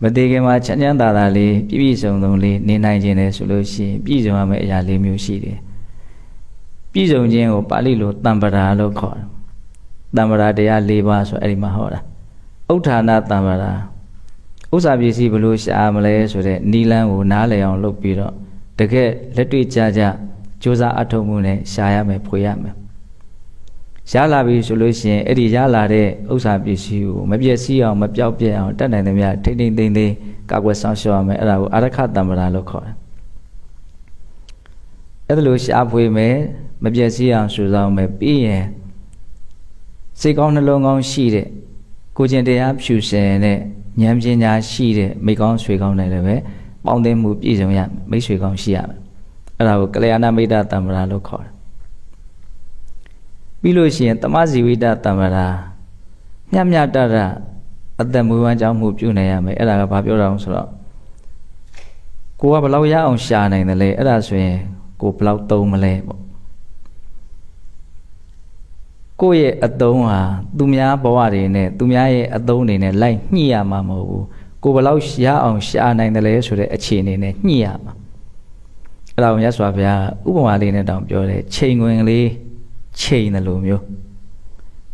မတေခင်မှာချမ်းချမ်းသာသာလေးပြည့်ပြည့်စုံစုံလေးနေနိုင်ခြင်းနဲ့ဆိုလို့ရှိရင်ပြည့်စုံရမယ့်အရာ၄မျိုးရှိတယ်ပြည့်စုံခြင်းကိုပါဠိလိုတမ္ပရာလို့ခေါ်တယ်တမ္ပရာတရား၄ပါးဆိုအဲ့ဒီမှာဟောတာဥဋ္ဌာဏတမ္ပရာဥစ္စာပစ္စည်းဘလို့ရှာမလဲဆိုတဲ့နီလန်းကိုနားလည်အောင်လုပ်ပြီးတော့တကယ်လက်တွေ့ကြကြကြိုးစားအထောက်မှုနဲ့ရှာရမယ်ဖွေရမယ်ရလာပြီဆိုလို့ရှိရင်အဲ့ဒီရလာတဲ့ဥစ္စာပစ္စည်းကိုမပြည့်စည်အောင်မပြောက်ပြက်အောင်တတ်နိုင်သမျှထိမ့်ထိမ့်သိမ့်သိမ့်ကာကွယ်ဆောင်ရှောက်ရမယ်အဲ့ဒါကိုအာရခတမ္ပရာလို့ခေါ်တယ်အဲ့ဒါလိုရှာဖွေမယ်မပြည့်စည်အောင်စုဆောင်မယ်ပြီးရင်စိတ်ကောင်းနှလုံးကောင်းရှိတဲ့ကိုကျင်တရားဖြူစင်တဲ့ဉာဏ်ပညာရှိတဲ့မိကောင်းဆွေကောင်းတွေလည်းပဲပေါင်းသိမှုပြည့်စုံရမိတ်ဆွေကောင်းရှိရမယ်အဲ့ဒါကိုကလျာဏမိတ်တတမ္ပရာလို့ခေါ်တယ်ပြီးလို့ရှိရင်တမဇီဝိတတမ္ပရာမျှမျှတတအသက်မွေးဝမ်းကြောင်းမှုပြုနေရမယ်အဲ့ဒါကဘာပြောတာလဲဆိုတော့ကိုကဘယ်လောက်ရအောင်ရှာနိုင်တယ်လဲအဲ့ဒါဆိုရင်ကိုဘယ်လောက်သုံးမလဲပေါ့ကိုယ့်ရဲ့အသုံးဟာသူများဘဝတွေနဲ့သူများရဲ့အသုံးတွေနဲ့လိုက်ညှိရမှာမဟုတ်ဘူးကိုဘယ်လောက်ရအောင်ရှာနိုင်တယ်လဲဆိုတဲ့အခြေအနေနဲ့ညှိရမှာအဲ့ဒါကိုမြတ်စွာဘုရားဥပမာလေးနဲ့တောင်ပြောတယ်ချိန်ဝင်လေးချိန်တယ်လို့မျိုး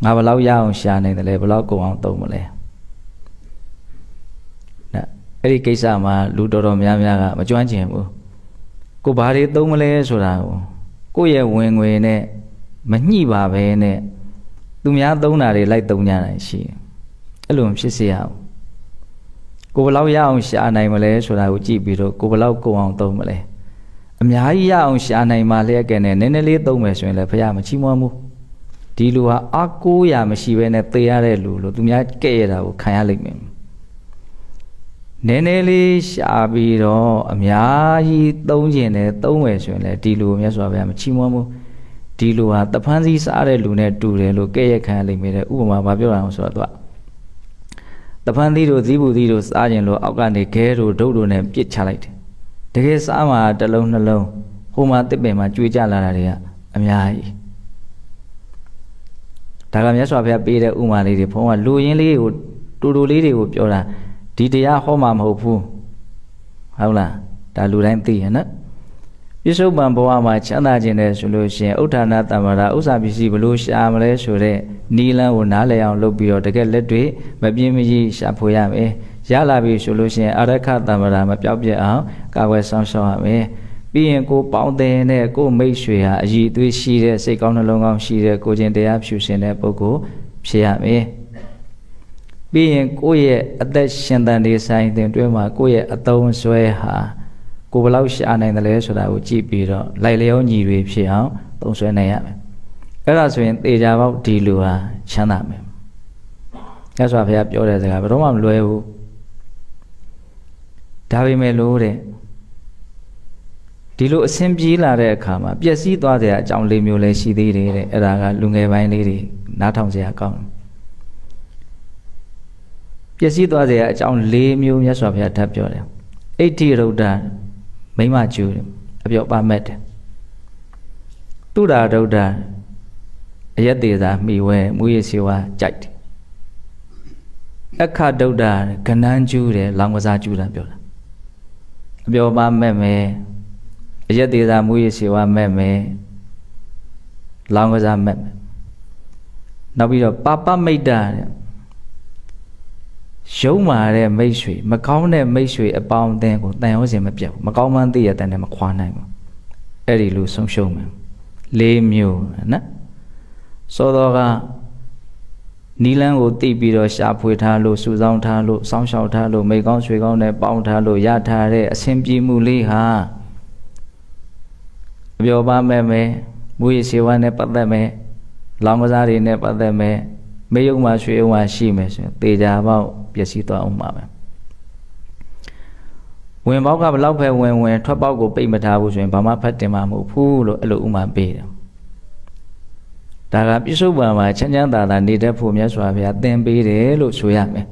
ငါဘယ်လောက်ရအောင်ရှာနိုင်တယ်လဲဘယ်လောက်ကုန်အောင်သုံးမလဲအဲ့ဒီကိစ္စမှာလူတော်တော်များများကမကြွမ်းကျင်ဘူးကိုဘာတွေသုံးမလဲဆိုတာကိုယ့်ရဲ့ဝင်ငွေနဲ့မညှိပါပဲနဲ့သူများသုံးတာတွေလိုက်သုံးကြတာရှိတယ်အဲ့လိုမဖြစ်စေရဘူးကိုဘယ်လောက်ရအောင်ရှာနိုင်မလဲဆိုတာကိုကြည့်ပြီးတော့ကိုဘယ်လောက်ကုန်အောင်သုံးမလဲအများကြီးရအောင်ရှာနိုင်မှလျက်ကဲနဲ့နည်းနည်းလေးသုံးမယ်ဆိုရင်လည်းဘုရားမချီးမွမ်းဘူးဒီလူဟာအကိုးရမရှိဘဲနဲ့သေရတဲ့လူလို့သူများကဲ့ရတာကိုခံရလိမ့်မယ်နည်းနည်းလေးရှာပြီးတော့အများကြီးသုံးခြင်းနဲ့သုံးမယ်ဆိုရင်လည်းဒီလူမြတ်စွာဘုရားမချီးမွမ်းဘူးဒီလူဟာတဖန်စီစားတဲ့လူနဲ့တူတယ်လို့ကဲ့ရခံရလိမ့်မယ်တဲ့ဥပမာဘာပြောတာလဲဆိုတော့တဖန်သီးတို့ဇီးဘူးသီးတို့စားခြင်းလို့အောက်ကနေခဲတို့ဒုတ်တို့နဲ့ပြစ်ချလိုက်တယ်တကယ်စားမှာတစ်လုံးနှလုံးဟိုမှာတစ်ပင်မှာကျွေးကြလာတာတွေကအများကြီးဒါကမြတ်စွာဘုရားပေးတဲ့ဥမာလေးတွေဘုန်းကလူရင်းလေးကိုတူတူလေးတွေကိုပြောတာဒီတရားဟောမှာမဟုတ်ဘူးဟုတ်လားဒါလူတိုင်းသိရနော်ပြစ္ဆုတ်ပံဘဝမှာချမ်းသာခြင်းနဲ့ဆိုလို့ရှိရင်ဥဋ္ဌာဏတမ္ပရာဥစ္စာပစ္စည်းဘလို့ရှာမလဲဆိုတဲ့နီလန်းကိုနားလည်အောင်လုပ်ပြီးတော့တကယ်လက်တွေ့မပြင်းမကြီးရှာဖွေရမယ်ရလာပြီဆိုလို့ရှိရင်အာရခတမ္ပရာမပြောက်ပြက်အောင်ကာကွယ်ဆောင်ရှောက်ရမယ်ပြီးရင်ကိုပေါင်းတဲ့နဲ့ကိုမိတ်ဆွေဟာအည်အသွေးရှိတဲ့စိတ်ကောင်းနှလုံးကောင်းရှိတဲ့ကိုချင်းတရားဖြူစင်တဲ့ပုဂ္ဂိုလ်ဖြစ်ရမယ်ပြီးရင်ကိုယ့်ရဲ့အသက်ရှင်သန်နေဆိုင်တဲ့တွဲမှာကိုယ့်ရဲ့အသုံးဆွဲဟာကိုဘယ်လောက်ရှာနိုင်တယ်လဲဆိုတာကိုကြည့်ပြီးတော့လိုက်လျောညီတွေဖြစ်အောင်သုံးဆွဲနိုင်ရမယ်အဲ့ဒါဆိုရင်သေချာပေါက်ဒီလူဟာချမ်းသာမယ်မြတ်စွာဘုရားပြောတဲ့စကားဘယ်တော့မှမလွဲဘူးဒါပေမဲ့လို့တဲ့ဒီလိုအဆင်ပြေးလာတဲ့အခါမှာပျက်စီးသွားတဲ့အကြောင်း၄မျိုးလည်းရှိသေးတယ်တဲ့အဲ့ဒါကလူငယ်ပိုင်းလေးတွေနားထောင်စရာကောင်းတယ်ပျက်စီးသွားတဲ့အကြောင်း၄မျိုးမြတ်စွာဘုရားထပ်ပြောတယ်အဋ္ဌိရုဒ္ဓမိမကျူတယ်အပြောပါမက်တယ်တုဒ္ဓရုဒ္ဓအယက်သေးသာမိဝဲမူရစီဝါကြိုက်တယ်အခဒုဒ္ဓကဏန်းကျူတယ်လောင်ကစားကျူတာပြောတာအပြောပါမက်မယ်အယက်သေးသာမူရစီဝါမက်မယ်လောင်ကစားမက်မယ်နောက်ပြီးတော့ပါပမိတ်တာတဲ့ရုံးမာတဲ့မိတ်ဆွေမကောင်းတဲ့မိတ်ဆွေအပေါင်းအသင်းကိုတန်ရောစင်မပြတ်ဘူးမကောင်းမှန်းသိရတဲ့နဲ့မခွာနိုင်ဘူးအဲ့ဒီလိုဆုံးရှုံးမယ်၄မျိုးနော်စောတော်ကနီလန်းကိုတိပြီးတော့ရှာဖွေထားလို့စုဆောင်းထားလို့စောင်းရှောက်ထားလို့မိကောင်းဆွေကောင်းနဲ့ပေါင်းထားလို့ရထားတဲ့အဆင်ပြေမှုလေးဟာအပြောပါမဲ့မယ်မူရစေဝါနဲ့ပတ်သက်မယ်လောင်ကစားတွေနဲ့ပတ်သက်မယ်မေယုံမှာရွှေယုံမှာရှိမယ်ဆိုရင်သေချာပေါက်ပျက်စီးသွားအောင်ပါပဲဝင်ပေါက်ကဘလောက်ပဲဝင်ထွက်ပေါက်ကိုပိတ်မထားဘူးဆိုရင်ဘာမှဖတ်တင်မှာမဟုတ်ဘူးလို့အဲ့လိုဥမာပေးတယ်ဒါကပြစ္ဆုတ်ပံမှာချမ်းချမ်းသာသာနေတတ်ဖို့မြတ်စွာဘုရားသင်ပေးတယ်လို့ဆိုရမယ်